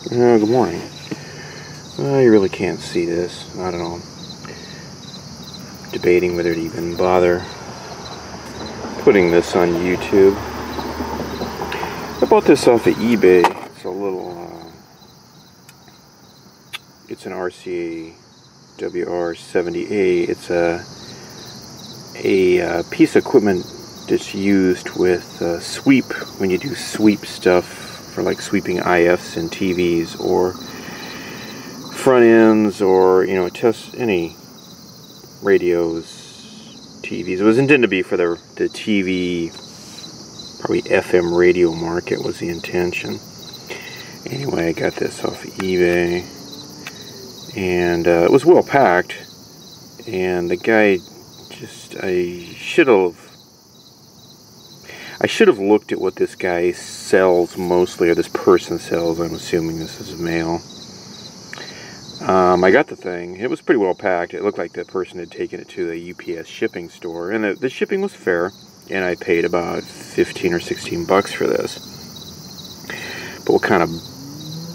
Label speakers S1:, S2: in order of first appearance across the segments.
S1: Good morning. You really can't see this. I don't know. Debating whether to even bother putting this on YouTube. I bought this off of eBay. It's a little, it's an RCA WR70A. It's a piece of equipment that's used with sweep, when you do sweep stuff for like sweeping IFs and TVs or front ends, or test any radios, TVs. It was intended to be for the TV, probably FM radio market was the intention. Anyway, I got this off of eBay, and it was well packed, and the guy just, I should have looked at what this guy sells mostly, or this person sells. I'm assuming this is a male. I got the thing. It was pretty well packed. It looked like the person had taken it to the UPS shipping store, and the shipping was fair, and I paid about 15 or 16 bucks for this. But what kind of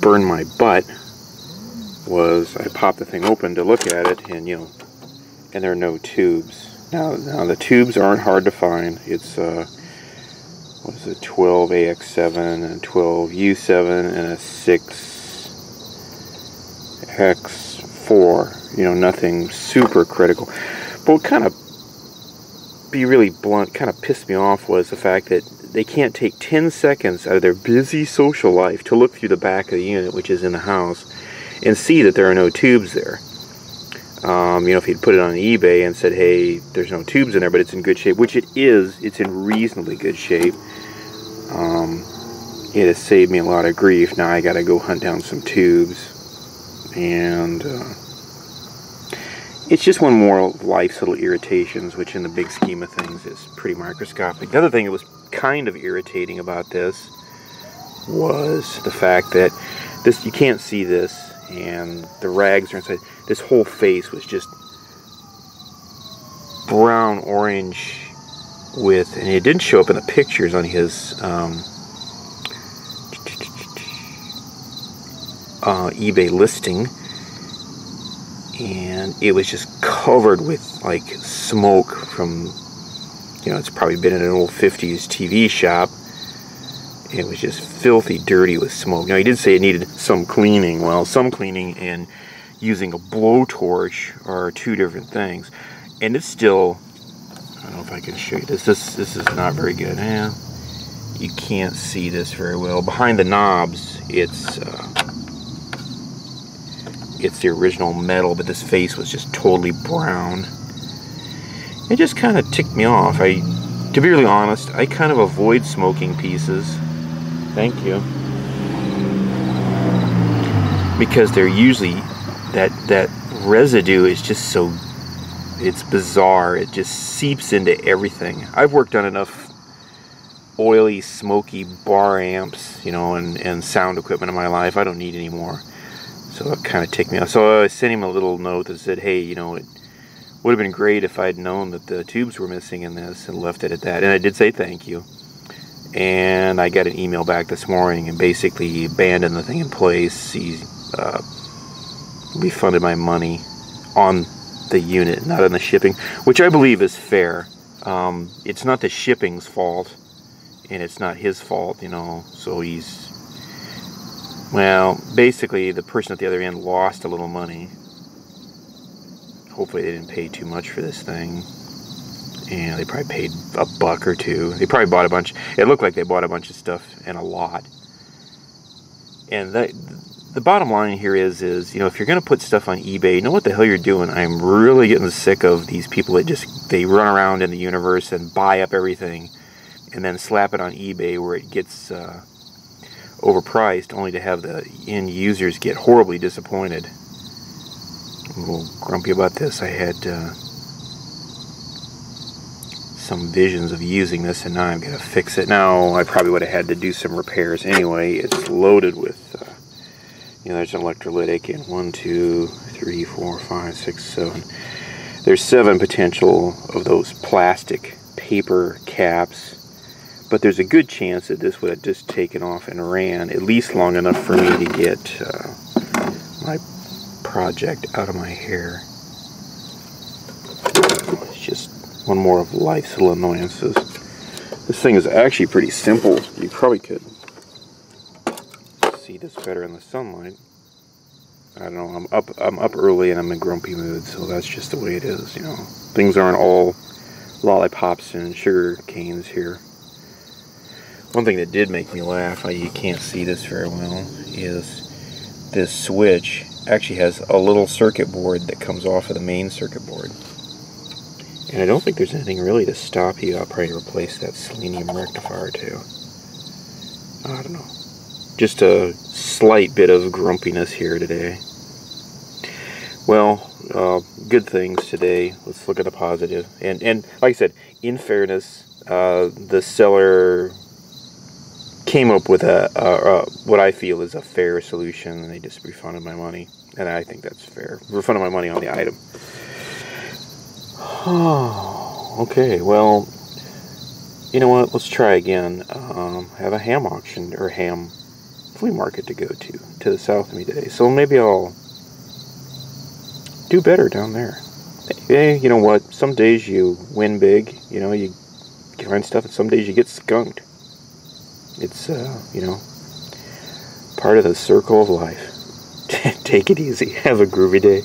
S1: burned my butt was I popped the thing open to look at it, and and there are no tubes. Now the tubes aren't hard to find. It's what is it, 12AX7 and 12U7 and a 6X4. Nothing super critical. But what kind of, be really blunt, kind of pissed me off was the fact that they can't take 10 seconds out of their busy social life to look through the back of the unit, which is in the house, and see that there are no tubes there. If he'd put it on eBay and said, hey, there's no tubes in there, but it's in good shape, which it is, it's in reasonably good shape. It has saved me a lot of grief. Now I gotta go hunt down some tubes, and it's just one more of life's little irritations, which in the big scheme of things is pretty microscopic. The other thing that was kind of irritating about this was the fact that this, you can't see this, and the rags are inside. This whole face was just brown orange with, and it didn't show up in the pictures on his eBay listing, and it was just covered with like smoke from, it's probably been in an old 50s TV shop. It was just filthy dirty with smoke. Now, he did say it needed some cleaning. Well, some cleaning and using a blowtorch are two different things. And it's still, I don't know if I can show you this. This is not very good. You can't see this very well. Behind the knobs, it's the original metal, but this face was just totally brown. It just kind of ticked me off. To be really honest, I kind of avoid smoking pieces. Thank you. Because they're usually, that residue is just so, it's bizarre. It just seeps into everything. I've worked on enough oily, smoky bar amps, and sound equipment in my life. I don't need any more. So it kind of ticked me off. So I sent him a little note that said, hey, it would have been great if I'd known that the tubes were missing in this, and left it at that. And I did say thank you. And I got an email back this morning, and basically he abandoned the thing in place. He refunded my money on the unit, not on the shipping, which I believe is fair. It's not the shipping's fault, and it's not his fault, so he's, well, basically the person at the other end lost a little money. Hopefully they didn't pay too much for this thing. And they probably paid $1 or $2. They probably bought a bunch. It looked like they bought a bunch of stuff and a lot. And the bottom line here is if you're going to put stuff on eBay, you know what the hell you're doing. I'm really getting sick of these people that they run around in the universe and buy up everything and then slap it on eBay where it gets overpriced, only to have the end users get horribly disappointed. I'm a little grumpy about this. I had some visions of using this, and now I'm going to fix it. Now, I probably would have had to do some repairs anyway. It's loaded with, there's an electrolytic in 1, 2, 3, 4, 5, 6, 7. There's 7 potential of those plastic paper caps But there's a good chance that this would have just taken off and ran at least long enough for me to get my project out of my hair. It's just one more of life's little annoyances. This thing is actually pretty simple. You probably could see this better in the sunlight. I don't know, I'm up early and I'm in a grumpy mood, so that's just the way it is, you know. Things aren't all lollipops and sugar canes here. One thing that did make me laugh, you can't see this very well, is this switch actually has a little circuit board that comes off of the main circuit board. And I don't think there's anything really to stop you. I'll probably replace that selenium rectifier too. I don't know. Just a slight bit of grumpiness here today. Well, good things today. Let's look at the positive. And like I said, in fairness, the seller came up with what I feel is a fair solution, and they just refunded my money. And I think that's fair. Refunded my money on the item. Okay, well, you know what? Let's try again. Have a ham auction or ham flea market to go to the south of me today. So maybe I'll do better down there. Hey, you know what? Some days you win big. You know, you find stuff, and some days you get skunked. It's you know, part of the circle of life. Take it easy. Have a groovy day.